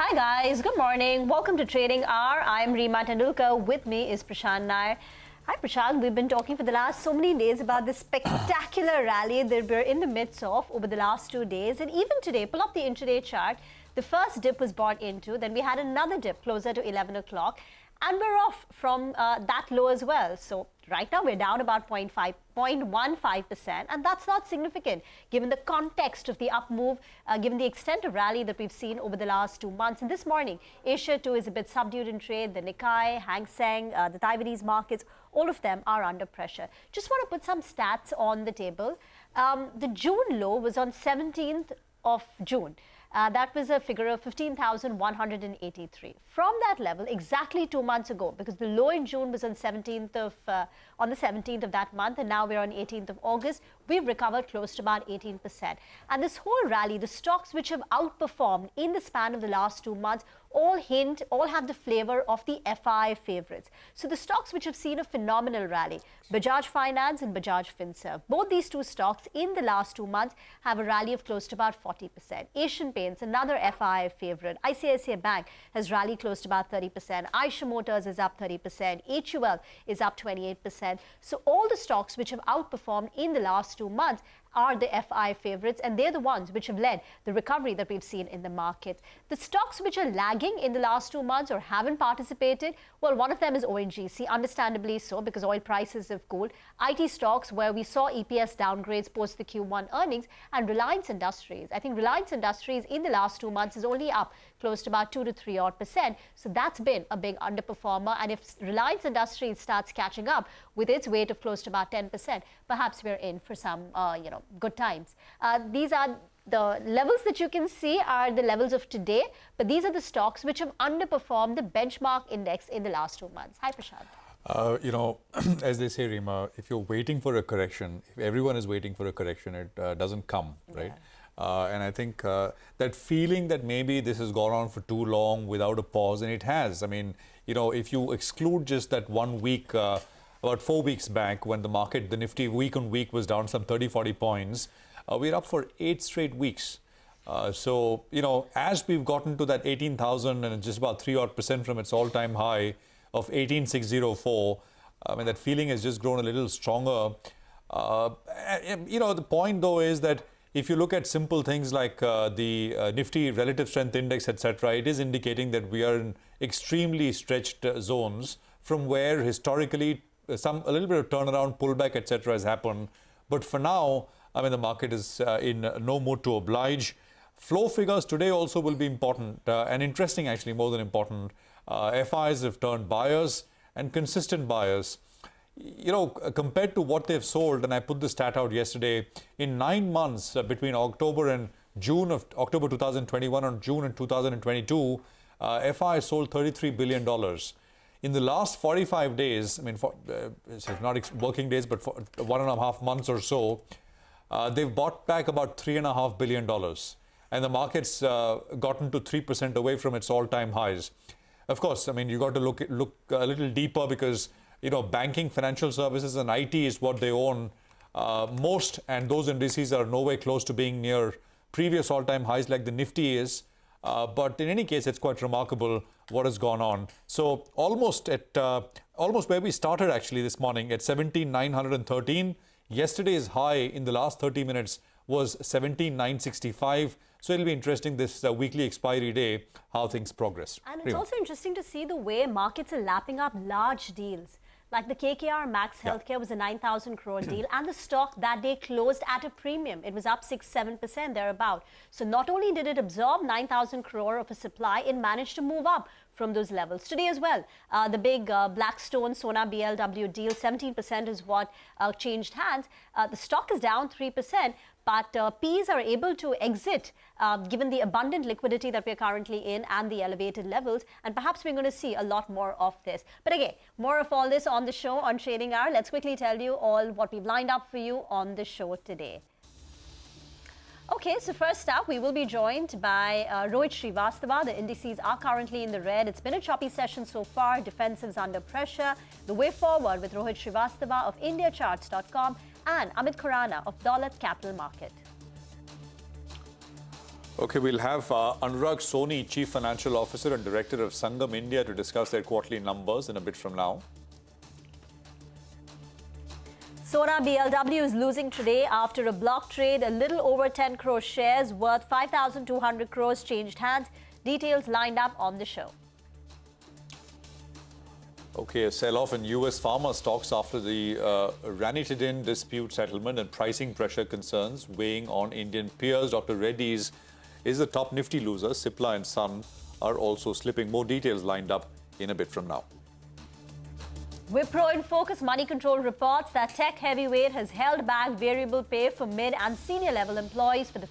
Hi guys, good morning. Welcome to Trading Hour. I'm Reema Tendulkar. With me is Prashant Nair. Hi Prashant, we've been talking for the last so many days about this spectacular rally that we're in the midst of over the last 2 days. And even today, pull up the intraday chart. The first dip was bought into, then we had another dip closer to 11 o'clock. And we're off from that low as well. So right now we're down about 0.15%, and that's not significant given the context of the up move, given the extent of rally that we've seen over the last 2 months. And this morning, Asia too is a bit subdued in trade. The Nikkei, Hang Seng, the Taiwanese markets, all of them are under pressure. Just want to put some stats on the table. The June low was on 17th of June. That was a figure of 15,183. From that level, exactly 2 months ago, because the low in June was on the 17th of that month, and now we're on 18th of August, we've recovered close to about 18%. And this whole rally, the stocks which have outperformed in the span of the last 2 months, all have the flavor of the FI favorites. So the stocks which have seen a phenomenal rally, Bajaj Finance and Bajaj Finserv, both these two stocks in the last 2 months have a rally of close to about 40%. Asian Paints, another FI favorite. ICICI Bank has rallied close to about 30%. Eicher Motors is up 30%. HUL is up 28%. So all the stocks which have outperformed in the last 2 months are the FI favorites, and they're the ones which have led the recovery that we've seen in the market. The stocks which are lagging in the last 2 months or haven't participated, well, one of them is ONGC, understandably so, because oil prices have cooled. IT stocks, where we saw EPS downgrades post the Q1 earnings, and Reliance Industries. I think Reliance Industries in the last 2 months is only up close to about 2 to 3 odd percent. So that's been a big underperformer. And if Reliance Industries starts catching up with its weight of close to about 10%, perhaps we're in for some, good times. These are the levels that you can see are the levels of today, but these are the stocks which have underperformed the benchmark index in the last 2 months. Hi, Prashant. As they say, Reema, if you're waiting for a correction, if everyone is waiting for a correction, it doesn't come, right? And I think that feeling that maybe this has gone on for too long without a pause, and it has. I mean, if you exclude just that 1 week, about 4 weeks back, when the market, the Nifty week on week was down some 30, 40 points, we're up for 8 straight weeks. So, as we've gotten to that 18,000 and just about 3 odd percent from its all-time high of 18,604, I mean, that feeling has just grown a little stronger. The point, though, is that if you look at simple things like the Nifty relative strength index, etc., it is indicating that we are in extremely stretched zones from where historically a little bit of turnaround, pullback, etc. has happened. But for now, I mean, the market is in no mood to oblige. Flow figures today also will be important and interesting, actually, more than important. FIs have turned buyers and consistent buyers. Compared to what they've sold, and I put the stat out yesterday, in 9 months between October and June of October 2021 and June in 2022, FI sold $33 billion. In the last 45 days, I mean, it's not working days, but for 1.5 months or so, they've bought back about $3.5 billion. And the market's gotten to 3% away from its all-time highs. Of course, I mean, you got to look a little deeper because, banking, financial services, and IT is what they own most, and those indices are nowhere close to being near previous all-time highs like the Nifty is. But in any case, it's quite remarkable what has gone on. So almost where we started actually this morning at 17,913. Yesterday's high in the last 30 minutes was 17,965. So it'll be interesting this weekly expiry day, how things progress. And it's also interesting to see the way markets are lapping up large deals. Like the KKR Max Healthcare was a 9,000 crore deal, and the stock that day closed at a premium. It was up 6-7% thereabout. So not only did it absorb 9,000 crore of a supply, it managed to move up from those levels. Today as well, the big Blackstone Sona BLW deal, 17% is what changed hands. The stock is down 3%, but Ps are able to exit given the abundant liquidity that we're currently in and the elevated levels, and perhaps we're going to see a lot more of this. But again, more of all this on the show on Trading Hour. Let's quickly tell you all what we've lined up for you on the show today. Okay, so first up, we will be joined by Rohit Srivastava. The indices are currently in the red. It's been a choppy session so far. Defensives under pressure. The way forward with Rohit Srivastava of IndiaCharts.com and Amit Khurana of Daulat Capital Market. Okay, we'll have Anurag Soni, Chief Financial Officer and Director of Sangam India, to discuss their quarterly numbers in a bit from now. Sona BLW is losing today after a block trade. A little over 10 crore shares worth 5,200 crores changed hands. Details lined up on the show. Okay, a sell-off in U.S. pharma stocks after the ranitidine dispute settlement and pricing pressure concerns weighing on Indian peers. Dr. Reddy's is the top Nifty loser. Cipla and Sun are also slipping. More details lined up in a bit from now. Wipro in focus. Money Control reports that tech heavyweight has held back variable pay for mid and senior level employees for the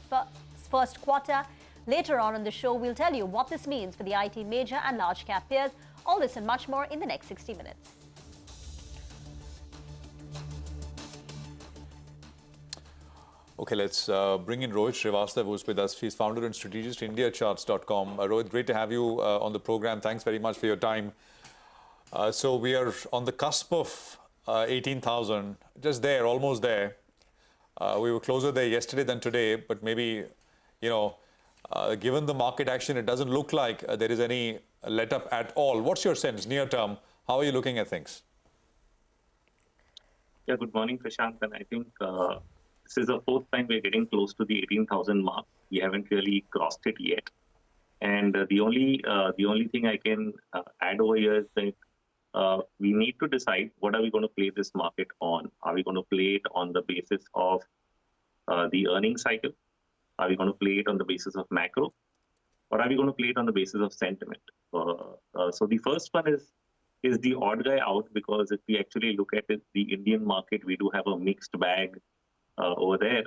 first quarter. Later on the show, we'll tell you what this means for the IT major and large cap peers. All this and much more in the next 60 minutes. Okay, let's bring in Rohit Srivastava, who's with us. He's founder and strategist, IndiaCharts.com. Rohit, great to have you on the program. Thanks very much for your time. So we are on the cusp of 18,000, just there, almost there. We were closer there yesterday than today, but maybe, given the market action, it doesn't look like there is any let up at all. What's your sense near term? How are you looking at things? Yeah, good morning, Prashant. And I think this is the fourth time we're getting close to the 18,000 mark. We haven't really crossed it yet. And the only thing I can add over here is that we need to decide what are we going to play this market on. Are we going to play it on the basis of the earnings cycle? Are we going to play it on the basis of macro? Or are we going to play it on the basis of sentiment? So the first one is the odd guy out, because if we actually look at it, the Indian market, we do have a mixed bag over there.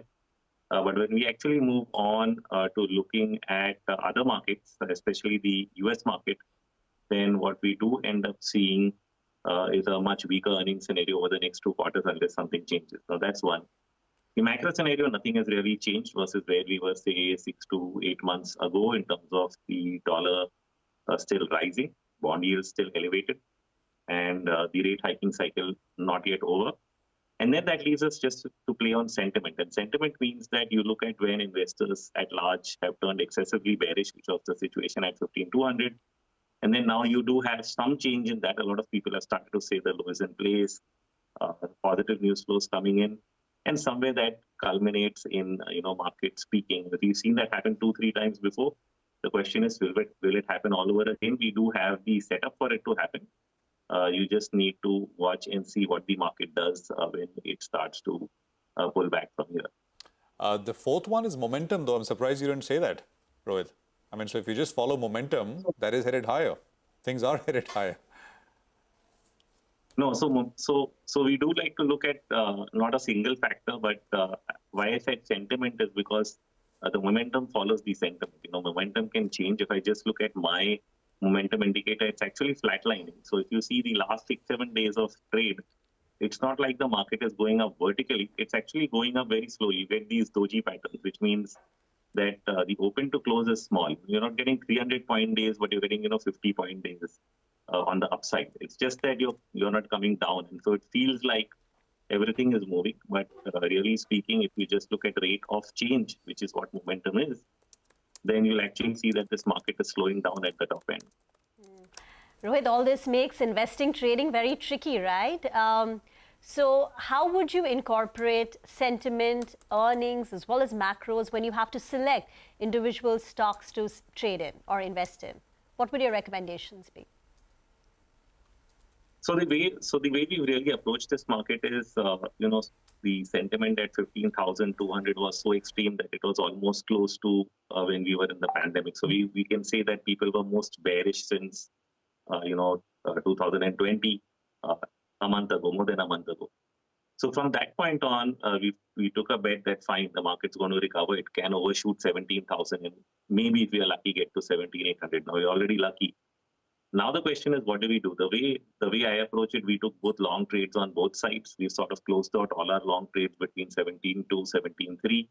But when we actually move on to looking at other markets, especially the US market, then what we do end up seeing is a much weaker earnings scenario over the next 2 quarters unless something changes. Now that's one. The macro scenario, nothing has really changed versus where we were, say, 6 to 8 months ago in terms of the dollar still rising, bond yields still elevated, and the rate hiking cycle not yet over. And then that leaves us just to play on sentiment. And sentiment means that you look at when investors at large have turned excessively bearish, which was the situation at 15,200. And then now you do have some change in that. A lot of people have started to say the low is in place, positive news flows coming in, and somewhere that culminates in markets peaking. We've seen that happen 2-3 times before. The question is, will it happen all over again? We do have the setup for it to happen. You just need to watch and see what the market does when it starts to pull back from here. The fourth one is momentum, though. I'm surprised you didn't say that, Rohit. I mean, so if you just follow momentum, that is headed higher. Things are headed higher. No, so we do like to look at not a single factor, but why I said sentiment is because the momentum follows the sentiment. Momentum can change. If I just look at my momentum indicator, it's actually flatlining. So if you see the last 6-7 days of trade, it's not like the market is going up vertically. It's actually going up very slowly. You get these doji patterns, which means that the open to close is small. You're not getting 300-point days, but you're getting 50-point days on the upside. It's just that you're not coming down, and so it feels like everything is moving. But really speaking, if you just look at rate of change, which is what momentum is, then you'll actually see that this market is slowing down at the top end. Rohit, all this makes investing, trading very tricky, right? So how would you incorporate sentiment, earnings, as well as macros when you have to select individual stocks to trade in or invest in? What would your recommendations be? So the way we really approach this market is, the sentiment at 15,200 was so extreme that it was almost close to when we were in the pandemic. So we can say that people were most bearish since 2020, a month ago, more than a month ago. So from that point on, we took a bet that fine, the market's going to recover. It can overshoot 17,000, and maybe if we are lucky, get to 17,800. Now we're already lucky. Now the question is, what do we do? The way I approach it, we took both long trades on both sides. We sort of closed out all our long trades between 17 to 17.3.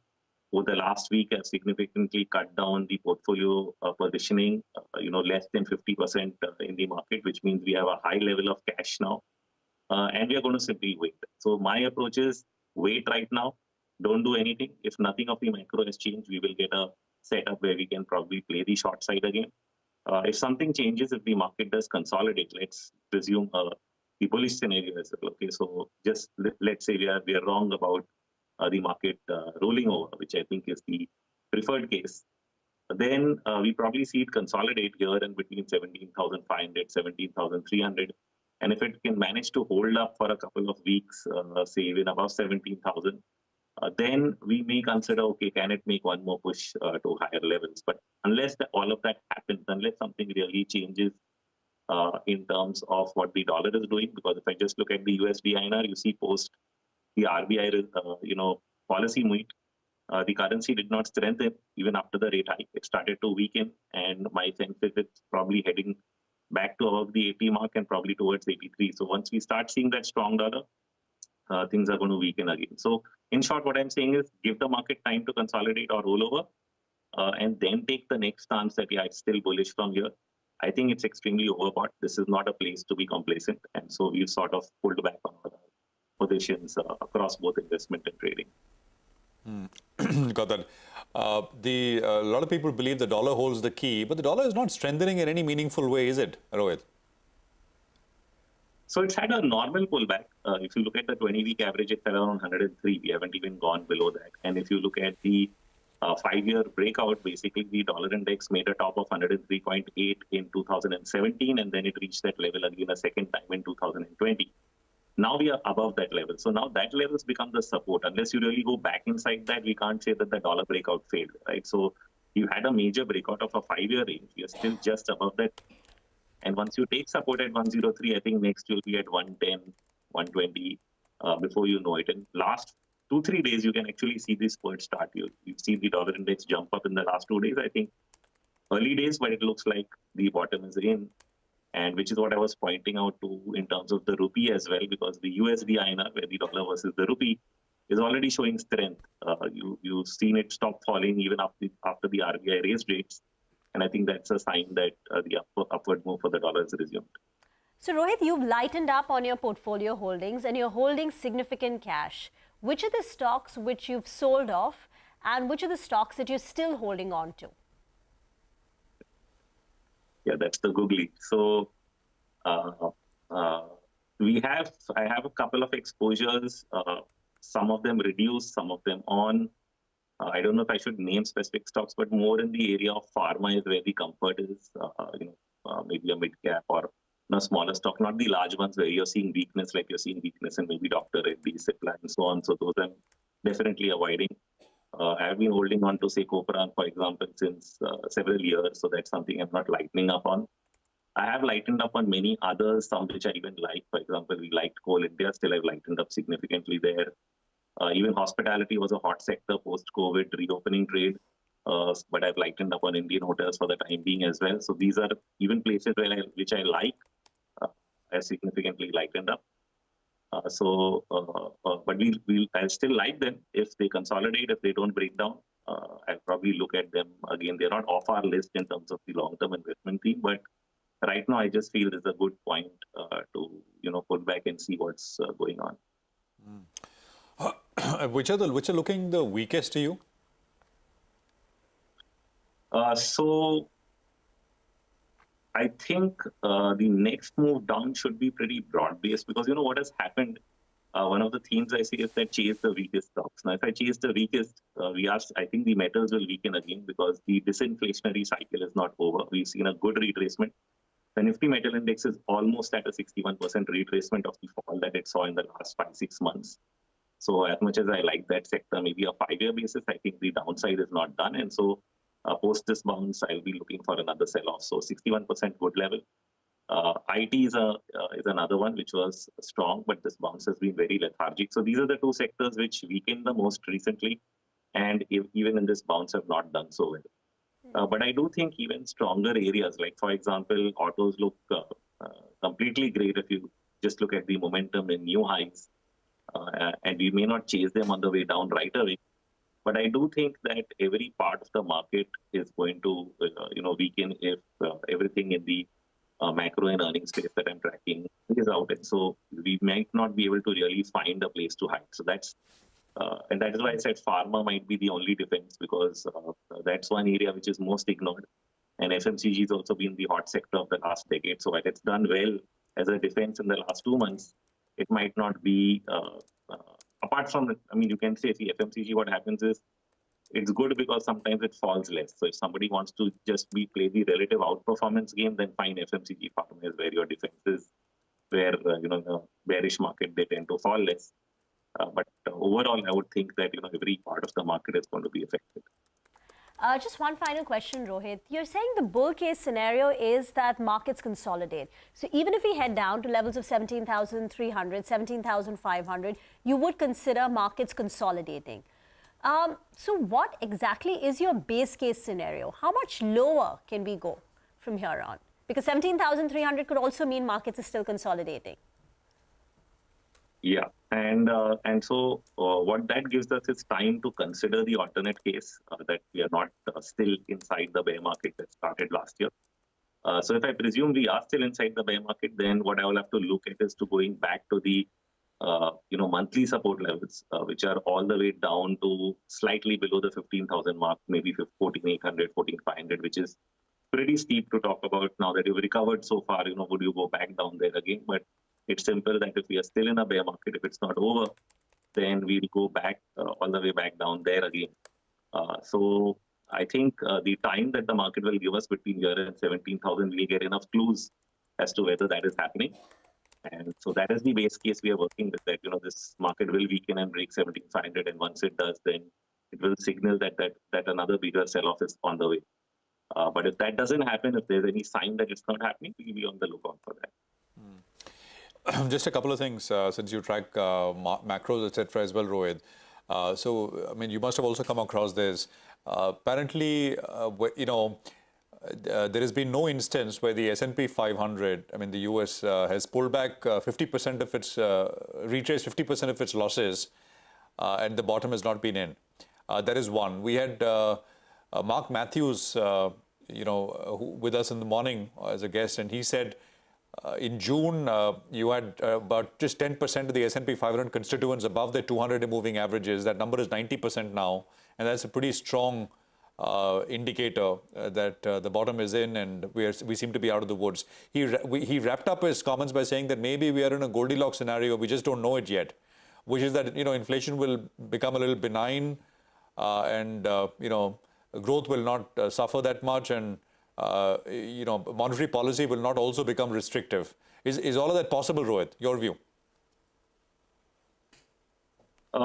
Over the last week, I've significantly cut down the portfolio positioning, less than 50% in the market, which means we have a high level of cash now. And we are going to simply wait. So my approach is wait right now. Don't do anything. If nothing of the macro has changed, we will get a setup where we can probably play the short side again. If something changes, if the market does consolidate, let's presume the bullish scenario as well. Okay, so just let's say we are wrong about the market rolling over, which I think is the preferred case. Then we probably see it consolidate here and between 17,500, 17,300. And if it can manage to hold up for a couple of weeks, say even above 17,000, then we may consider, okay, can it make one more push to higher levels? But unless all of that happens, unless something really changes in terms of what the dollar is doing, because if I just look at the USD INR, you see post the RBI, policy meet, the currency did not strengthen even after the rate hike. It started to weaken, and my sense is it's probably heading back to above the 80 mark and probably towards 83. So once we start seeing that strong dollar, things are going to weaken again. So in short, what I'm saying is give the market time to consolidate or roll over, and then take the next stance that, yeah, it's still bullish from here. I think it's extremely overbought. This is not a place to be complacent. And so we've sort of pulled back on our positions across both investment and trading. Got that. A lot of people believe the dollar holds the key, but the dollar is not strengthening in any meaningful way, is it, Rohit? So it's had a normal pullback. If you look at the 20-week average, it's around 103. We haven't even gone below that. And if you look at the 5-year breakout, basically the dollar index made a top of 103.8 in 2017, and then it reached that level again a second time in 2020. Now we are above that level. So now that level has become the support. Unless you really go back inside that, we can't say that the dollar breakout failed, right? So you had a major breakout of a 5-year range. We are still just above that. And once you take support at 103, I think next you'll be at 110, 120 before you know it. And last 2-3 days, you can actually see this spurt start. You've seen the dollar index jump up in the last 2 days. I think early days, but it looks like the bottom is in. And which is what I was pointing out to in terms of the rupee as well, because the USD INR, where the dollar versus the rupee, is already showing strength. You've seen it stop falling even after the RBI raised rates. And I think that's a sign that the upward move for the dollar is resumed. So Rohit, you've lightened up on your portfolio holdings and you're holding significant cash. Which are the stocks which you've sold off and which are the stocks that you're still holding on to? Yeah, that's the googly. So I have a couple of exposures, some of them reduced, some of them on. I don't know if I should name specific stocks, but more in the area of pharma is where the comfort is, maybe a mid cap or a smaller stock, not the large ones where you're seeing weakness, like you're seeing weakness in maybe Dr. Reddy's, Cipla, and so on. So those I'm definitely avoiding. I've been holding on to, say, Copran, for example, since several years. So that's something I'm not lightening up on. I have lightened up on many others, some which I even like. For example, we liked Coal India. Still, I've lightened up significantly there. Even hospitality was a hot sector post-COVID reopening trade. But I've lightened up on Indian hotels for the time being as well. So these are even places which I like. I significantly lightened up. But I'll still like them if they consolidate, if they don't break down. I'll probably look at them again. They're not off our list in terms of the long-term investment theme, but right now I just feel there's a good point to pull back and see what's going on. Which are looking the weakest to you? So I think the next move down should be pretty broad-based because what has happened. One of the themes I see is that chase the weakest stocks. Now, if I chase the weakest, I think the metals will weaken again because the disinflationary cycle is not over. We've seen a good retracement. The Nifty Metal Index is almost at a 61% retracement of the fall that it saw in the last 5-6 months. So as much as I like that sector, maybe a 5-year basis, I think the downside is not done. And so post this bounce, I'll be looking for another sell-off. So 61% good level. IT is another one which was strong, but this bounce has been very lethargic. So these are the two sectors which weakened the most recently, and even in this bounce have not done so well. But I do think even stronger areas, like for example, autos look completely great if you just look at the momentum in new highs, and we may not chase them on the way down right away. But I do think that every part of the market is going to, weaken if everything in the macro and earnings space that I'm tracking is out. And so we might not be able to really find a place to hide. So that's And that is why I said pharma might be the only defense, because that's one area which is most ignored. And FMCG has also been the hot sector of the last decade. So while it's done well as a defense in the last 2 months, it might not be, apart from, you can say, see, FMCG, what happens is, it's good because sometimes it falls less. So if somebody wants to just play the relative outperformance game, then fine, FMCG pharma is where your defense is, where, the bearish market, they tend to fall less. But overall, I would think that, every part of the market is going to be affected. Just one final question, Rohit. You're saying the bull case scenario is that markets consolidate. So even if we head down to levels of 17,300, 17,500, you would consider markets consolidating. So what exactly is your base case scenario? How much lower can we go from here on? Because 17,300 could also mean markets are still consolidating. Yeah, and so what that gives us is time to consider the alternate case that we are not still inside the bear market that started last year. So if I presume we are still inside the bear market, then what I will have to look at is to going back to the monthly support levels, which are all the way down to slightly below the 15,000 mark, maybe 14,800, 14,500, which is pretty steep to talk about now that you've recovered so far. Would you go back down there again? But it's simple that if we are still in a bear market, if it's not over, then we'll go back all the way back down there again. So I think the time that the market will give us between here and 17,000, we'll get enough clues as to whether that is happening. And so that is the base case we are working with, that this market will weaken and break 17,500, and once it does, then it will signal that another bigger sell-off is on the way. But if that doesn't happen, if there's any sign that it's not happening, we'll be on the lookout for that. Just a couple of things, since you track macros, etc. as well, Rohit. So, you must have also come across this. Apparently, there has been no instance where the S&P 500, the US, has pulled back 50% of its, retraced 50% of its losses, and the bottom has not been in. That is one. We had Mark Matthews, with us in the morning as a guest, and he said, in June, you had about just 10% of the S&P 500 constituents above the 200-day moving averages. That number is 90% now, and that's a pretty strong indicator that the bottom is in, and we seem to be out of the woods. He wrapped up his comments by saying that maybe we are in a Goldilocks scenario. We just don't know it yet, which is that inflation will become a little benign, and growth will not suffer that much, and monetary policy will not also become restrictive. Is all of that possible, Rohit? Your view?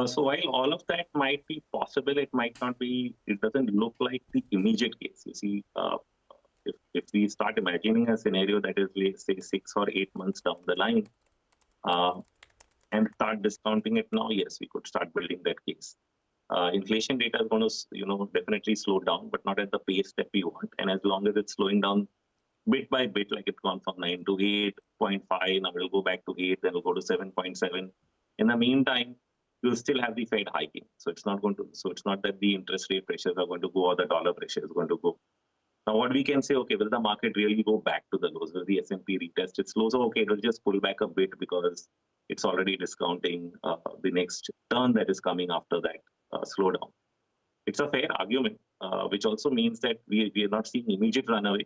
So while all of that might be possible, it might not be, it doesn't look like the immediate case. You see, if we start imagining a scenario that is, let's say, 6 or 8 months down the line, and start discounting it now, yes, we could start building that case. Inflation data is going to, definitely slow down, but not at the pace that we want. And as long as it's slowing down bit by bit, like it's gone from 9 to 8.5, now it'll go back to 8, then it'll go to 7.7. In the meantime, you'll still have the Fed hiking. So it's not that the interest rate pressures are going to go or the dollar pressure is going to go. Now, what we can say, okay, will the market really go back to the lows? Will the S&P retest its lows? Okay, it'll just pull back a bit because it's already discounting the next turn that is coming after that slowdown. It's a fair argument, which also means that we are not seeing immediate runaway.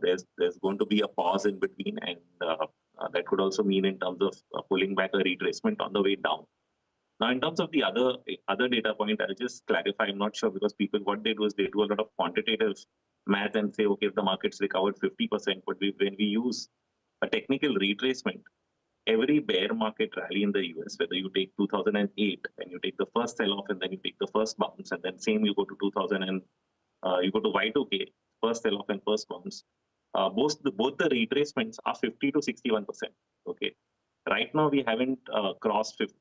There's going to be a pause in between, and that could also mean in terms of pulling back a retracement on the way down. Now, in terms of the other data point, I'll just clarify. I'm not sure, because people, what they do is they do a lot of quantitative math and say, okay, if the market's recovered 50%, but when we use a technical retracement, every bear market rally in the US, whether you take 2008 and you take the first sell-off and then you take the first bounce, and then same you go to 2000 and you go to Y2K, first sell-off and first bounce, both the retracements are 50 to 61%. Okay, right now we haven't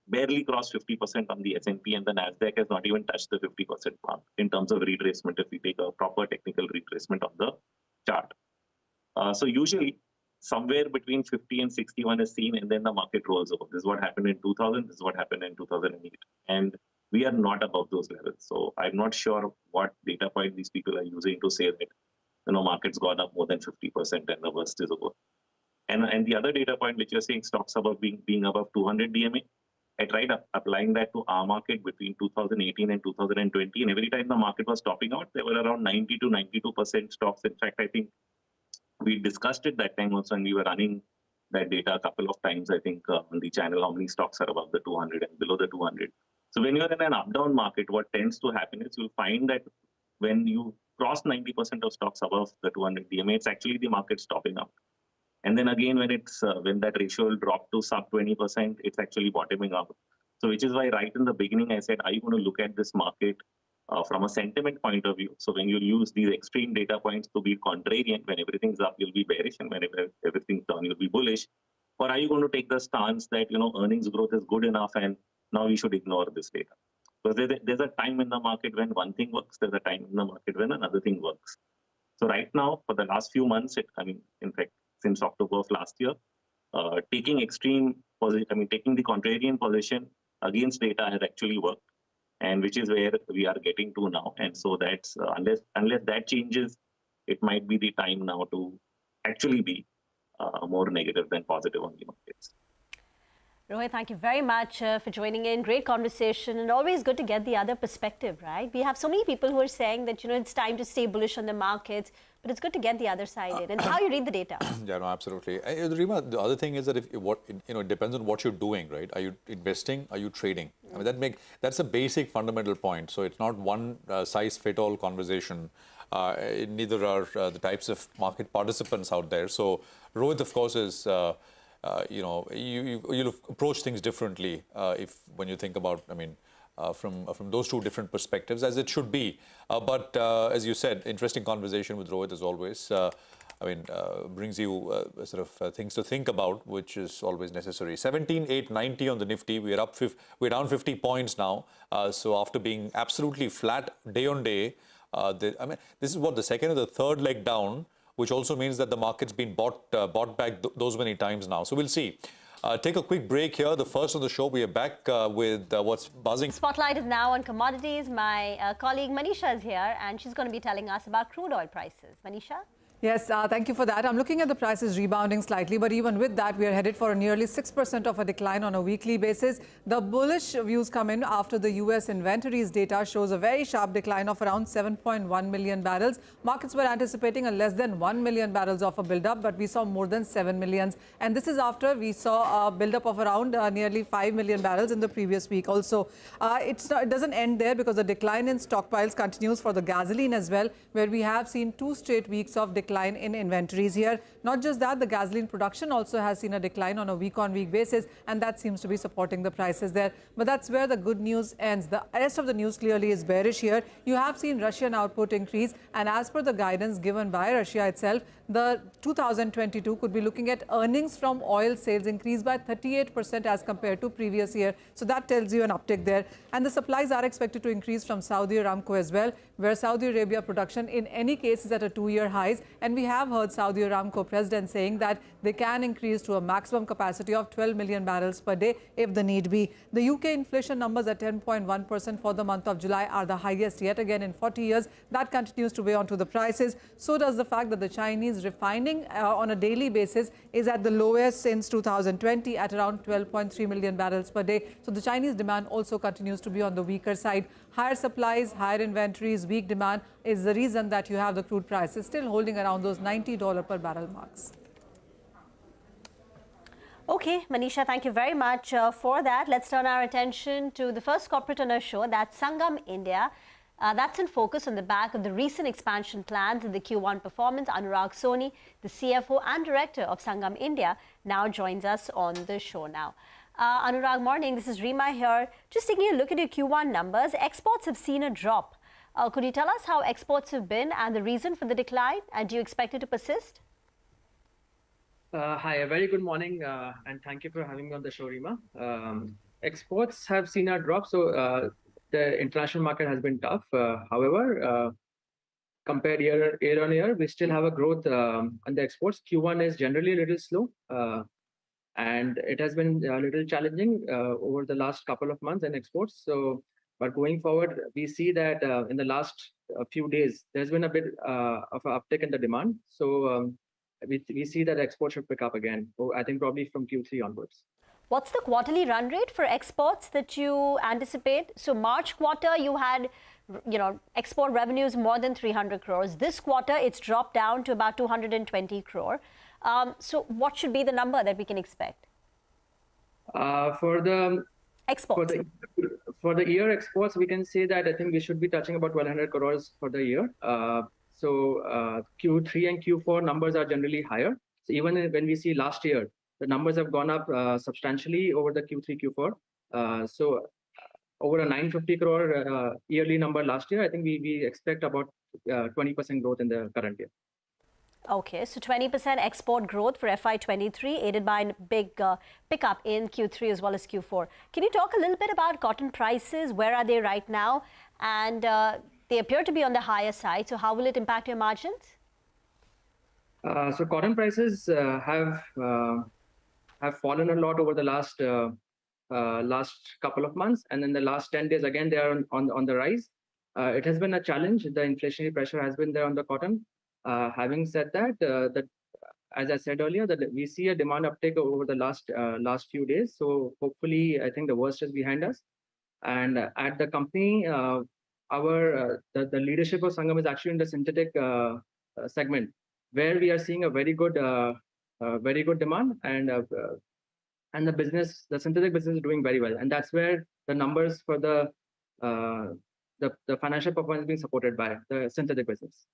barely crossed 50% on the S&P, and the Nasdaq has not even touched the 50% mark in terms of retracement if we take a proper technical retracement on the chart. So usually, somewhere between 50 and 61 is seen, and then the market rolls over. This is what happened in 2000. This is what happened in 2008. And we are not above those levels. So I'm not sure what data point these people are using to say that, market's gone up more than 50% and the worst is over. And the other data point which you're saying, stocks above being above 200 DMA, I tried applying that to our market between 2018 and 2020, and every time the market was topping out, there were around 90 to 92% stocks. In fact, I think we discussed it that time also, and we were running that data a couple of times, I think, on the channel, how many stocks are above the 200 and below the 200. So when you're in an up-down market, what tends to happen is you'll find that when you cross 90% of stocks above the 200 DMA, it's actually the market stopping out. And then again, when that ratio will drop to sub 20%, it's actually bottoming out. So which is why right in the beginning, I said, are you going to look at this market from a sentiment point of view? So when you use these extreme data points to be contrarian, when everything's up, you'll be bearish, and whenever everything's down, you'll be bullish. Or are you going to take the stance that, earnings growth is good enough and now we should ignore this data? Because there's a time in the market when one thing works, there's a time in the market when another thing works. So right now, for the last few months, in fact, since October of last year, taking the contrarian position against data has actually worked, and which is where we are getting to now. And so that's unless that changes, it might be the time now to actually be more negative than positive on the markets. Rohit, thank you very much for joining in. Great conversation, and always good to get the other perspective, right? We have so many people who are saying that, it's time to stay bullish on the markets, but it's good to get the other side in. And how you read the data. Yeah, no, absolutely. Rima, the other thing is that it depends on what you're doing, right? Are you investing? Are you trading? I mean, that's a basic fundamental point. So it's not one size fit all conversation. Neither are the types of market participants out there. So Rohit, of course, is you'll approach things differently when you think about, from those two different perspectives, as it should be. But as you said, interesting conversation with Rohit as always. Brings you things to think about, which is always necessary. 17,890 on the Nifty. We're down 50 points now. So after being absolutely flat day on day, this is the second or the third leg down, which also means that the market's been bought back those many times now. So we'll see. Take a quick break here. The first of the show, we are back with what's buzzing. Spotlight is now on commodities. My colleague Manisha is here, and she's going to be telling us about crude oil prices. Manisha? Yes, thank you for that. I'm looking at the prices rebounding slightly, but even with that, we are headed for a nearly 6% of a decline on a weekly basis. The bullish views come in after the US inventories data shows a very sharp decline of around 7.1 million barrels. Markets were anticipating a less than 1 million barrels of a buildup, but we saw more than 7 millions. And this is after we saw a buildup of around nearly 5 million barrels in the previous week. Also, it doesn't end there, because the decline in stockpiles continues for the gasoline as well, where we have seen 2 straight weeks of decline in inventories here. Not just that, the gasoline production also has seen a decline on a week-on-week basis, and that seems to be supporting the prices there. But that's where the good news ends. The rest of the news clearly is bearish here. You have seen Russian output increase, and as per the guidance given by Russia itself, the 2022 could be looking at earnings from oil sales increase by 38% as compared to previous year. So that tells you an uptick there. And the supplies are expected to increase from Saudi Aramco as well, where Saudi Arabia production in any case is at a 2-year highs. And we have heard Saudi Aramco president saying that they can increase to a maximum capacity of 12 million barrels per day if the need be. The UK inflation numbers at 10.1% for the month of July are the highest yet again in 40 years. That continues to weigh onto the prices. So does the fact that the Chinese refining on a daily basis is at the lowest since 2020 at around 12.3 million barrels per day. So the Chinese demand also continues to be on the weaker side. Higher supplies, higher inventories, weak demand is the reason that you have the crude prices still holding around those $90 per barrel marks. Okay, Manisha, thank you very much for that. Let's turn our attention to the first corporate on our show. That's Sangam India. That's in focus on the back of the recent expansion plans in the Q1 performance. Anurag Soni, the CFO and director of Sangam India, now joins us on the show now. Anurag, morning. This is Rima here. Just taking a look at your Q1 numbers, exports have seen a drop. Could you tell us how exports have been and the reason for the decline? And do you expect it to persist? Hi, a very good morning, and thank you for having me on the show, Rima. Exports have seen a drop, so the international market has been tough. However, compared year on year, we still have a growth on the exports. Q1 is generally a little slow, and it has been a little challenging over the last couple of months in exports. So, but going forward, we see that in the last few days, there's been a bit of an uptick in the demand. So we see that exports should pick up again, I think probably from Q3 onwards. What's the quarterly run rate for exports that you anticipate? So March quarter, you had, export revenues more than 300 crores. This quarter, it's dropped down to about 220 crore. So what should be the number that we can expect? For the exports. For the year exports, we can say that I think we should be touching about 1,200 crores for the year. Q3 and Q4 numbers are generally higher. So even when we see last year, the numbers have gone up substantially over the Q3, Q4. Over a 950 crore yearly number last year, I think we expect about 20% growth in the current year. Okay, so 20% export growth for FY23, aided by a big pickup in Q3 as well as Q4. Can you talk a little bit about cotton prices? Where are they right now? And they appear to be on the higher side. So how will it impact your margins? So cotton prices have fallen a lot over the last couple of months, and in the last 10 days again they are on the rise. It has been a challenge. The inflationary pressure has been there on the cotton. Having said that, as I said earlier, that we see a demand uptick over the last few days. So hopefully, I think the worst is behind us. And at the company, the leadership of Sangam is actually in the synthetic segment, where we are seeing a very good demand, and the synthetic business is doing very well, and that's where the numbers for the financial performance is being supported by the synthetic business.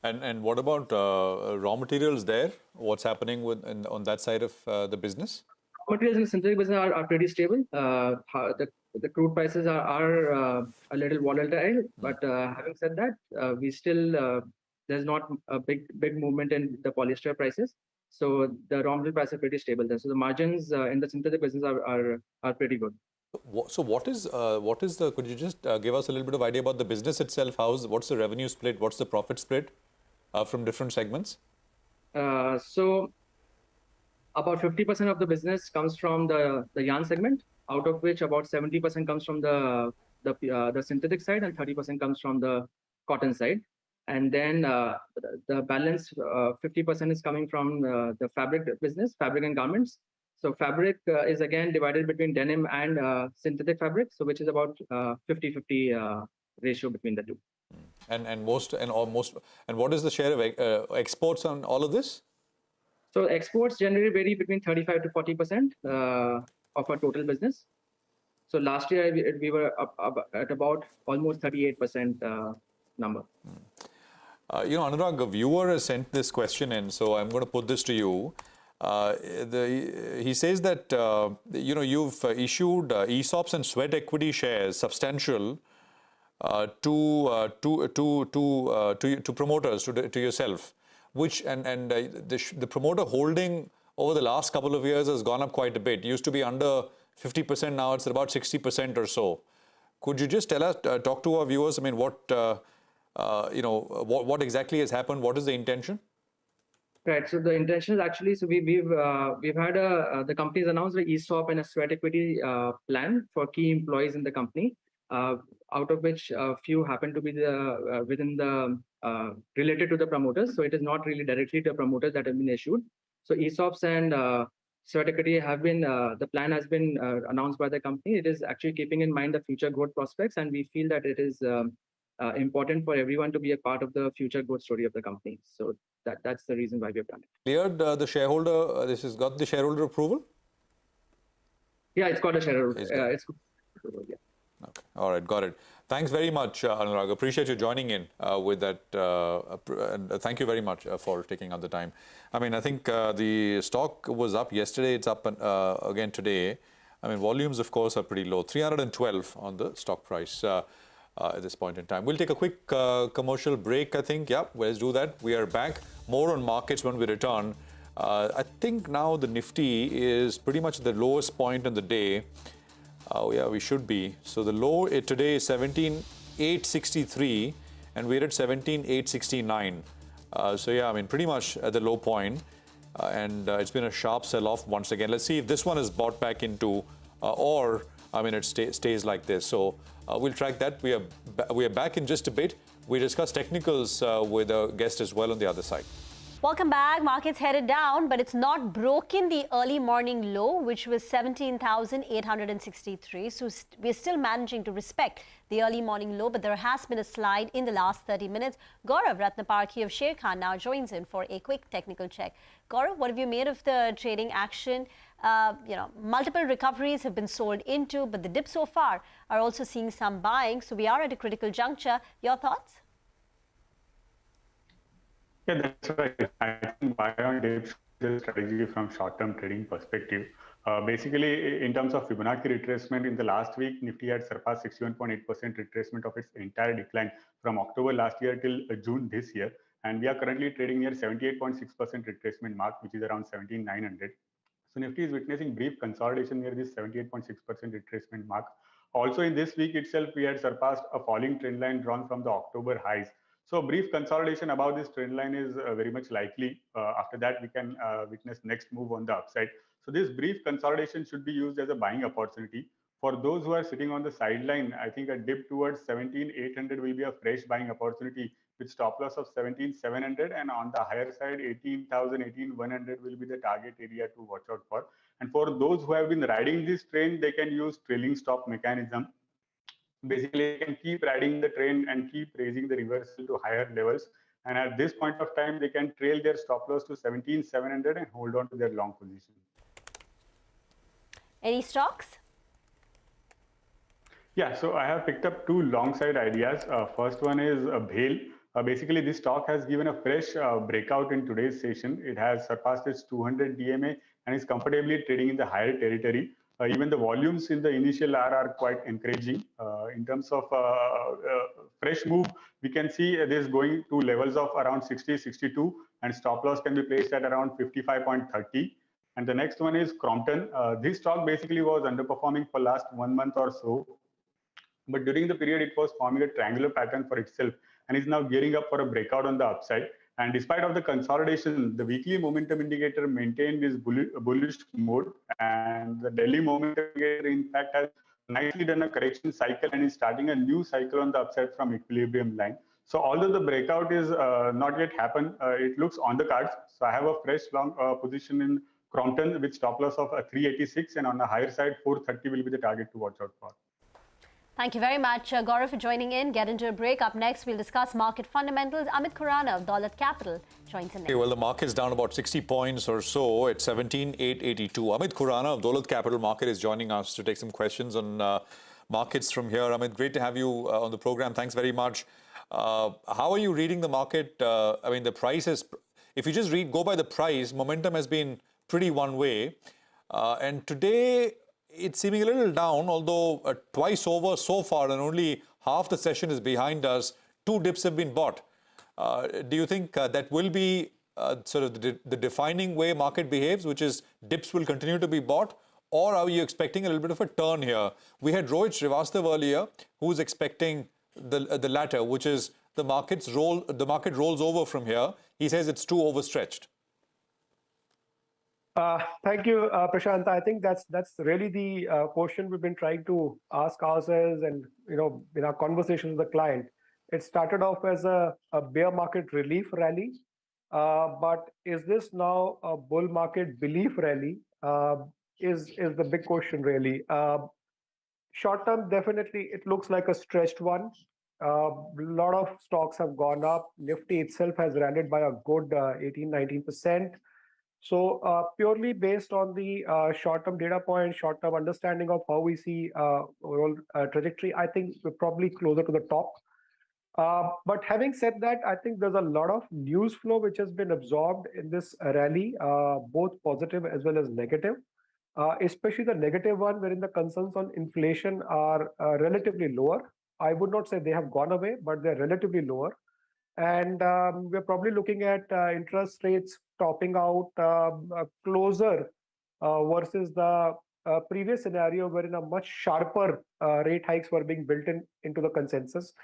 And what about raw materials there? What's happening on that side of the business? Raw materials in the synthetic business are pretty stable. The crude prices are a little volatile, but having said that, we still there's not a big movement in the polyester prices. So the raw material prices are pretty stable there. So the margins in the synthetic business are pretty good. So what is the? Could you just give us a little bit of idea about the business itself? What's the revenue split? What's the profit split from different segments? So about 50% of the business comes from the yarn segment, out of which about 70% comes from the synthetic side and 30% comes from the cotton side. And then the balance 50% is coming from the fabric business, fabric and garments. So fabric is again divided between denim and synthetic fabric, so which is about 50-50 ratio between the two. And what is the share of exports on all of this? So exports generally vary between 35 to 40% of our total business. So last year we were up at about almost 38% number. Anurag, a viewer has sent this question in, so I'm going to put this to you. He says that you've issued ESOPs and sweat equity shares substantial to promoters, to yourself, which the promoter holding over the last couple of years has gone up quite a bit. It used to be under 50%, now it's about 60% or so. Could you just talk to our viewers? I mean, what exactly has happened? What is the intention? Right. So the intention is actually, so we've had the company's announced the ESOP and a sweat equity plan for key employees in the company, out of which a few happen to be related to the promoters. So it is not really directly to the promoters that have been issued. So ESOPs and sweat equity have been, the plan has been announced by the company. It is actually keeping in mind the future growth prospects, and we feel that it is important for everyone to be a part of the future growth story of the company. So that's the reason why we have done it. Cleared the shareholder, this has got the shareholder approval? Yeah, it's got a shareholder. It's approval, yeah. Okay. All right, got it. Thanks very much, Anurag. Appreciate you joining in with that. And thank you very much for taking out the time. I mean, I think the stock was up yesterday. It's up again today. I mean, volumes, of course, are pretty low. 312 on the stock price at this point in time. We'll take a quick commercial break, I think. Yeah, let's do that. We are back. More on markets when we return. I think now the Nifty is pretty much the lowest point in the day. Yeah, we should be. So the low today is 17,863 and we're at 17,869. So yeah, I mean, pretty much at the low point. And it's been a sharp sell-off once again. Let's see if this one is bought back into or, I mean, it stays like this. So we'll track that. We are back in just a bit. We discuss technicals with a guest as well on the other side. Welcome back. Markets headed down, but it's not broken the early morning low, which was 17,863. So we're still managing to respect the early morning low, but there has been a slide in the last 30 minutes. Gaurav Ratnaparkhi of Sharekhan now joins in for a quick technical check. Gaurav, what have you made of the trading action? Multiple recoveries have been sold into, but the dips so far are also seeing some buying. So we are at a critical juncture. Your thoughts? Yeah, that's right. I think buy on dips is a strategy from short-term trading perspective. Basically, in terms of Fibonacci retracement, in the last week, Nifty had surpassed 61.8% retracement of its entire decline from October last year till June this year. And we are currently trading near 78.6% retracement mark, which is around 17,900. So Nifty is witnessing brief consolidation near this 78.6% retracement mark. Also in this week itself, we had surpassed a falling trend line drawn from the October highs. So brief consolidation above this trend line is very much likely. After that, we can witness next move on the upside. So this brief consolidation should be used as a buying opportunity. For those who are sitting on the sideline, I think a dip towards 17,800 will be a fresh buying opportunity with stop loss of 17,700, and on the higher side, 18,000, 18,100 will be the target area to watch out for. And for those who have been riding this trend, they can use trailing stop mechanism. Basically, they can keep riding the trend and keep raising the reversal to higher levels. And at this point of time, they can trail their stop loss to 17,700 and hold on to their long position. Any stocks? Yeah, so I have picked up two long side ideas. First one is BHEL. Basically, this stock has given a fresh breakout in today's session. It has surpassed its 200 DMA and is comfortably trading in the higher territory. Even the volumes in the initial hour are quite encouraging. In terms of fresh move, we can see this going to levels of around 60, 62, and stop loss can be placed at around 55.30. And the next one is Crompton. This stock basically was underperforming for last 1 month or so. But during the period, it was forming a triangular pattern for itself and is now gearing up for a breakout on the upside. And despite of the consolidation, the weekly momentum indicator maintained this bullish mode, and the daily momentum indicator, in fact, has nicely done a correction cycle and is starting a new cycle on the upside from equilibrium line. So although the breakout is not yet happened, it looks on the cards. So I have a fresh long position in Crompton with stop loss of 386, and on the higher side, 430 will be the target to watch out for. Thank you very much, Gaurav, for joining in. Get into a break. Up next, we'll discuss market fundamentals. Amit Khurana of Daulat Capital joins in next. Okay, well, the market's down about 60 points or so at 17,882. Amit Khurana of Daulat Capital Market is joining us to take some questions on markets from here. Amit, great to have you on the program. Thanks very much. How are you reading the market? I mean, the price is, if you just go by the price, momentum has been pretty one way. And today, it's seeming a little down, although twice over so far and only half the session is behind us. 2 dips have been bought. Do you think that will be sort of the defining way market behaves, which is dips will continue to be bought? Or are you expecting a little bit of a turn here? We had Rohit Srivastav earlier, who's expecting the latter, which is the market rolls over from here. He says it's too overstretched. Thank you, Prashant. I think that's really the question we've been trying to ask ourselves, and in our conversation with the client. It started off as a bear market relief rally, but is this now a bull market belief rally? Is the big question really. Short term, definitely, it looks like a stretched one. A lot of stocks have gone up. Nifty itself has rallied by a good 18-19%. So purely based on the short-term data point, short-term understanding of how we see overall trajectory, I think we're probably closer to the top. But having said that, I think there's a lot of news flow which has been absorbed in this rally, both positive as well as negative, especially the negative one, wherein the concerns on inflation are relatively lower. I would not say they have gone away, but they're relatively lower. And we're probably looking at interest rates topping out closer versus the previous scenario, wherein a much sharper rate hikes were being built into the consensus.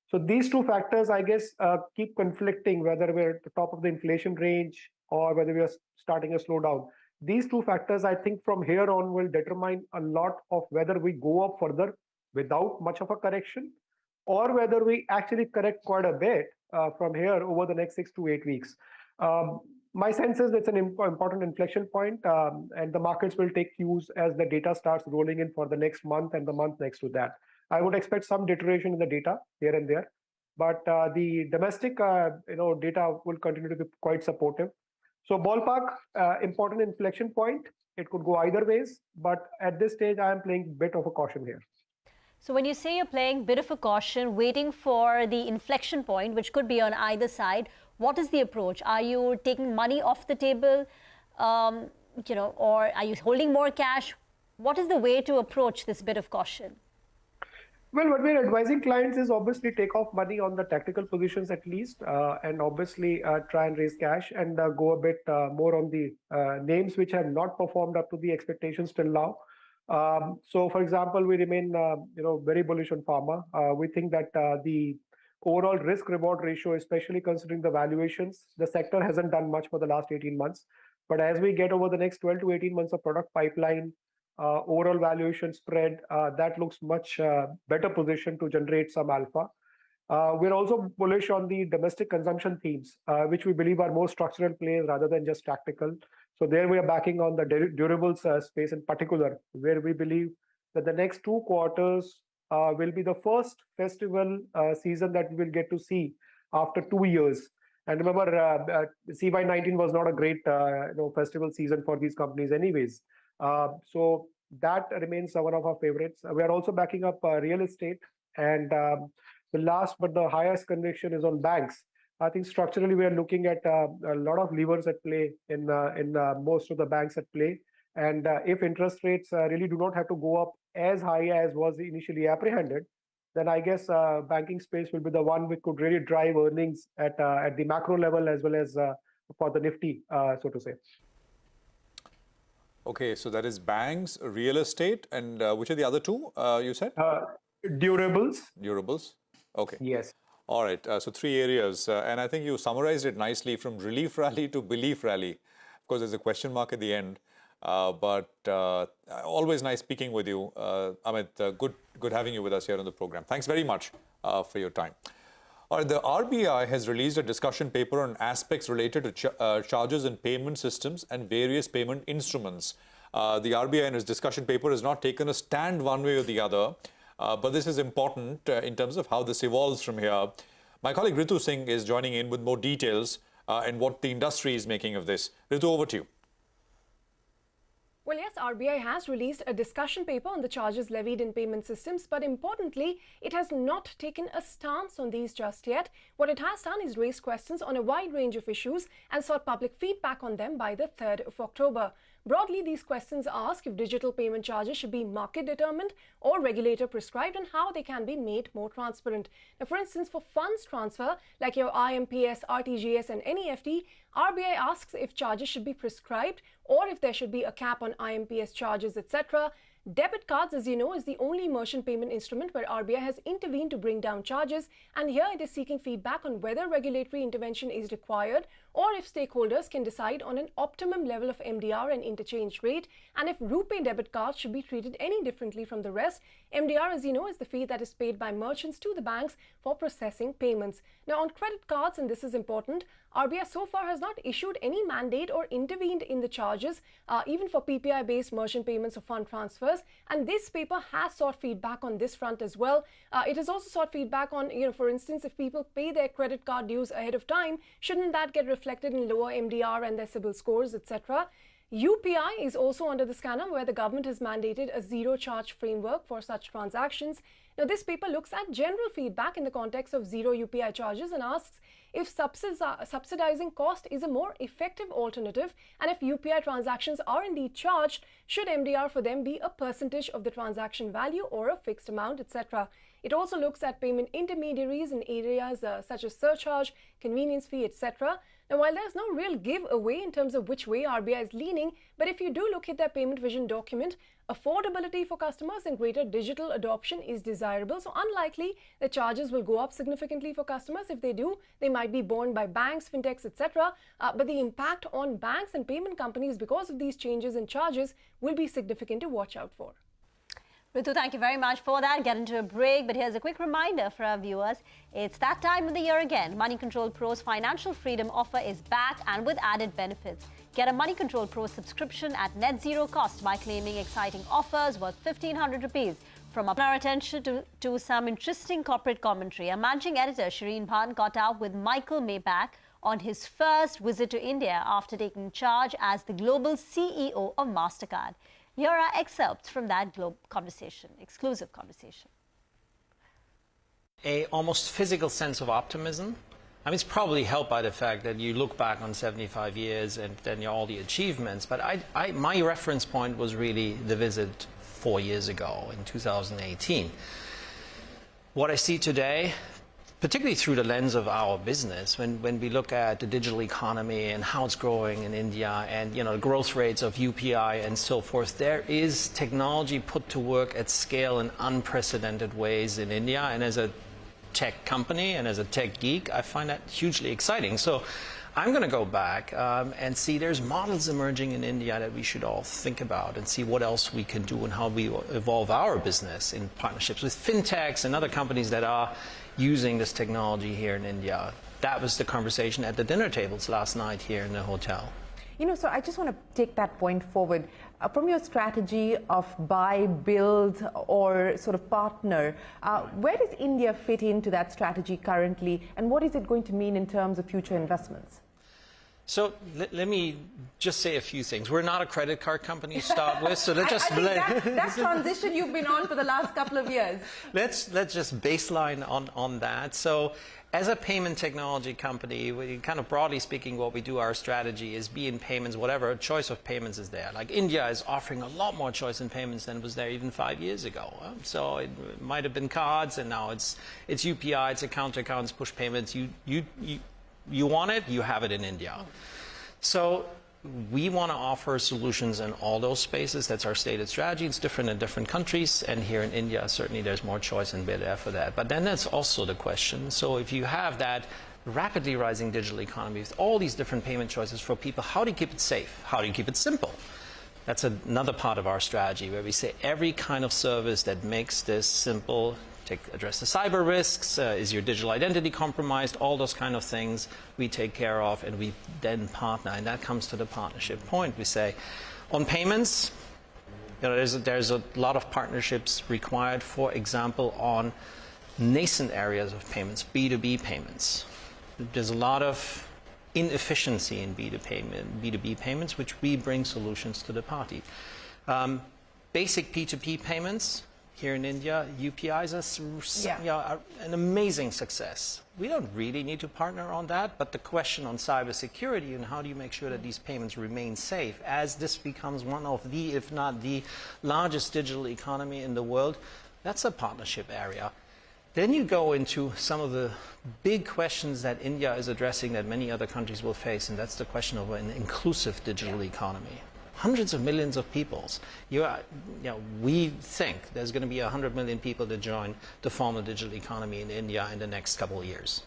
So these two factors, I guess, keep conflicting, whether we're at the top of the inflation range or whether we are starting a slowdown. These two factors, I think, from here on will determine a lot of whether we go up further without much of a correction, or whether we actually correct quite a bit from here over the next 6 to 8 weeks. My sense is it's an important inflection point, and the markets will take cues as the data starts rolling in for the next month and the month next to that. I would expect some deterioration in the data here and there, but the domestic data will continue to be quite supportive. So ballpark, important inflection point. It could go either ways, but at this stage, I am playing a bit of a caution here. So when you say you're playing a bit of a caution, waiting for the inflection point, which could be on either side, what is the approach? Are you taking money off the table, or are you holding more cash? What is the way to approach this bit of caution? Well, what we're advising clients is obviously take off money on the tactical positions at least, and obviously try and raise cash and go a bit more on the names which have not performed up to the expectations till now. So, for example, we remain very bullish on pharma. We think that the overall risk-reward ratio, especially considering the valuations, the sector hasn't done much for the last 18 months. But as we get over the next 12 to 18 months of product pipeline, overall valuation spread, that looks much better position to generate some alpha. We're also bullish on the domestic consumption themes, which we believe are more structural plays rather than just tactical. So there we are backing on the durables space in particular, where we believe that the next 2 quarters will be the first festival season that we will get to see after 2 years. And remember, CY19 was not a great festival season for these companies anyways. So that remains one of our favorites. We are also backing up real estate. And the last but the highest conviction is on banks. I think structurally we are looking at a lot of levers at play in most of the banks at play. And if interest rates really do not have to go up as high as was initially apprehended, then I guess banking space will be the one which could really drive earnings at the macro level as well as for the Nifty, so to say. Okay, so that is banks, real estate, and which are the other two you said? Durables. Durables. Okay. Yes. All right. So 3 areas, and I think you summarized it nicely from relief rally to belief rally. Of course, there's a question mark at the end, but always nice speaking with you, Amit. Good having you with us here on the program. Thanks very much for your time. All right, the RBI has released a discussion paper on aspects related to charges and payment systems and various payment instruments. The RBI in its discussion paper has not taken a stand one way or the other, but this is important in terms of how this evolves from here. My colleague Ritu Singh is joining in with more details and what the industry is making of this. Ritu, over to you. Well, yes, RBI has released a discussion paper on the charges levied in payment systems, but importantly, it has not taken a stance on these just yet. What it has done is raise questions on a wide range of issues and sought public feedback on them by the 3rd of October. Broadly, these questions ask if digital payment charges should be market determined or regulator prescribed and how they can be made more transparent. Now, for instance, for funds transfer like your IMPS, RTGS and NEFT, RBI asks if charges should be prescribed or if there should be a cap on IMPS charges, etc. Debit cards, as you know, is the only merchant payment instrument where RBI has intervened to bring down charges, and here it is seeking feedback on whether regulatory intervention is required or if stakeholders can decide on an optimum level of MDR and interchange rate, and if RuPay debit cards should be treated any differently from the rest. MDR, as you know, is the fee that is paid by merchants to the banks for processing payments. Now, on credit cards, and this is important, RBI so far has not issued any mandate or intervened in the charges, even for PPI-based merchant payments or fund transfers. And this paper has sought feedback on this front as well. It has also sought feedback on, for instance, if people pay their credit card dues ahead of time, shouldn't that get reflected in lower MDR and their CIBIL scores, etc.? UPI is also under the scanner, where the government has mandated a zero-charge framework for such transactions. Now, this paper looks at general feedback in the context of zero UPI charges and asks if subsidizing cost is a more effective alternative, and if UPI transactions are indeed charged, should MDR for them be a percentage of the transaction value or a fixed amount, etc. It also looks at payment intermediaries in areas such as surcharge, convenience fee, etc. Now, while there's no real giveaway in terms of which way RBI is leaning, but if you do look at their payment vision document, affordability for customers and greater digital adoption is desirable. So unlikely that charges will go up significantly for customers. If they do, they might be borne by banks, fintechs, etc. But the impact on banks and payment companies because of these changes in charges will be significant to watch out for. Ritu, thank you very much for that. Get into a break, but here's a quick reminder for our viewers. It's that time of the year again. Money Control Pro's financial freedom offer is back and with added benefits. Get a Money Control Pro subscription at net zero cost by claiming exciting offers worth 1,500 rupees. From our attention to some interesting corporate commentary, our managing editor Shireen Bhan caught up with Michael Mayback on his first visit to India after taking charge as the global CEO of MasterCard. Here are excerpts from that conversation, exclusive conversation. A almost physical sense of optimism. I mean, it's probably helped by the fact that you look back on 75 years and then all the achievements. But my reference point was really the visit 4 years ago in 2018. What I see today, particularly through the lens of our business, when we look at the digital economy and how it's growing in India and the growth rates of UPI and so forth, there is technology put to work at scale in unprecedented ways in India. And as a tech company and as a tech geek, I find that hugely exciting. So I'm going to go back and see there's models emerging in India that we should all think about and see what else we can do and how we evolve our business in partnerships with fintechs and other companies that are using this technology here in India. That was the conversation at the dinner tables last night here in the hotel. So I just want to take that point forward. From your strategy of buy, build, or sort of partner, where does India fit into that strategy currently, and what is it going to mean in terms of future investments? So let me just say a few things. We're not a credit card company to start with, so let's just... that transition you've been on for the last couple of years. Let's just baseline on that. So as a payment technology company, we kind of broadly speaking, what we do, our strategy is be in payments, whatever choice of payments is there. Like India is offering a lot more choice in payments than was there even 5 years ago. So it might have been cards, and now it's UPI, it's account-to-account, it's push payments. You want it, you have it in India. So we want to offer solutions in all those spaces. That's our stated strategy. It's different in different countries. And here in India, certainly there's more choice and bid there for that. But then that's also the question. So if you have that rapidly rising digital economy with all these different payment choices for people, how do you keep it safe? How do you keep it simple? That's another part of our strategy where we say every kind of service that makes this simple, address the cyber risks, is your digital identity compromised, all those kind of things we take care of, and we then partner. And that comes to the partnership point. We say on payments, there's a lot of partnerships required, for example, on nascent areas of payments, B2B payments. There's a lot of inefficiency in B2B payments, which we bring solutions to the party. Basic P2P payments, here in India, UPIs are an amazing success. We don't really need to partner on that, but the question on cybersecurity and how do you make sure that these payments remain safe as this becomes one of the, if not the largest digital economy in the world, that's a partnership area. Then you go into some of the big questions that India is addressing that many other countries will face, and that's the question of an inclusive digital economy. Hundreds of millions of people. We think there's going to be 100 million people that join the formal digital economy in India in the next couple of years.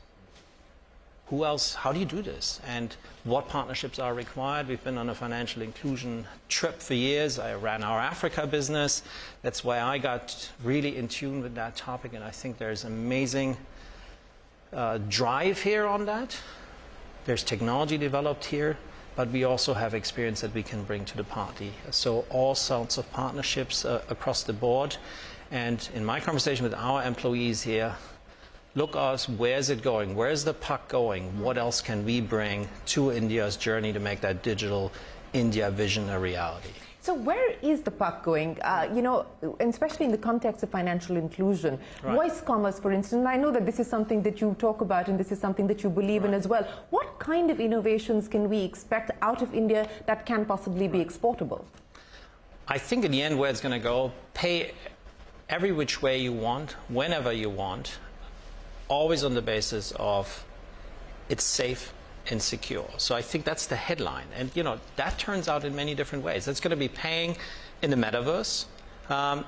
Who else? How do you do this? And what partnerships are required? We've been on a financial inclusion trip for years. I ran our Africa business. That's why I got really in tune with that topic, and I think there's amazing drive here on that. There's technology developed here, but we also have experience that we can bring to the party. So all sorts of partnerships across the board. And in my conversation with our employees here, look us, where's it going? Where's the puck going? What else can we bring to India's journey to make that digital India vision a reality? So where is the puck going? Especially in the context of financial inclusion, voice commerce, for instance. I know that this is something that you talk about and this is something that you believe in as well. What kind of innovations can we expect out of India that can possibly be exportable? I think in the end where it's going to go, pay every which way you want, whenever you want, always on the basis of it's safe and secure. So I think that's the headline. And, that turns out in many different ways. It's going to be paying in the metaverse.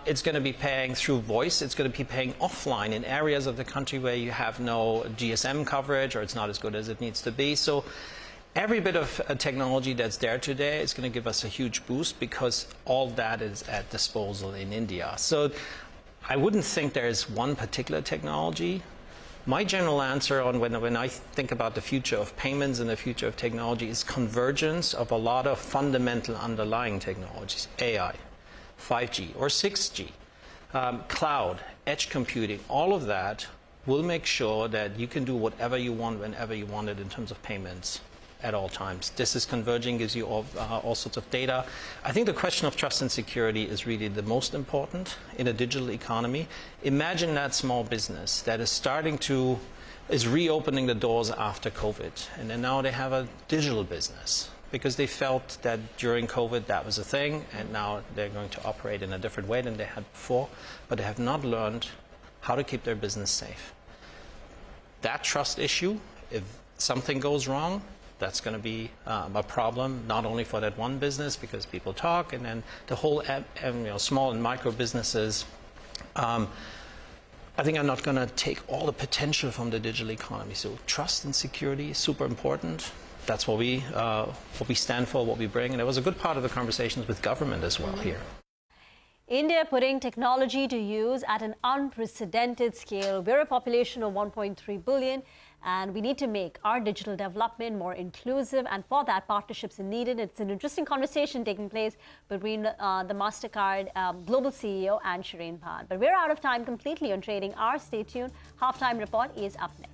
It's going to be paying through voice. It's going to be paying offline in areas of the country where you have no GSM coverage or it's not as good as it needs to be. So every bit of technology that's there today is going to give us a huge boost because all that is at disposal in India. So I wouldn't think there's one particular technology. My general answer on when I think about the future of payments and the future of technology is convergence of a lot of fundamental underlying technologies, AI, 5G or 6G, cloud, edge computing, all of that will make sure that you can do whatever you want whenever you want it in terms of payments at all times. This is converging, gives you all sorts of data. I think the question of trust and security is really the most important in a digital economy. Imagine that small business that is reopening the doors after COVID, and then now they have a digital business because they felt that during COVID that was a thing, and now they're going to operate in a different way than they had before, but they have not learned how to keep their business safe. That trust issue, if something goes wrong, that's going to be a problem, not only for that one business, because people talk, and then the whole small and micro businesses, I think are not going to take all the potential from the digital economy. So trust and security is super important. That's what we stand for, what we bring. And it was a good part of the conversations with government as well here. India putting technology to use at an unprecedented scale. We're a population of 1.3 billion. And we need to make our digital development more inclusive. And for that, partnerships are needed. It's an interesting conversation taking place between the MasterCard global CEO and Shireen Bhan. But we're out of time completely on Trading Hour. Stay tuned. Halftime report is up next.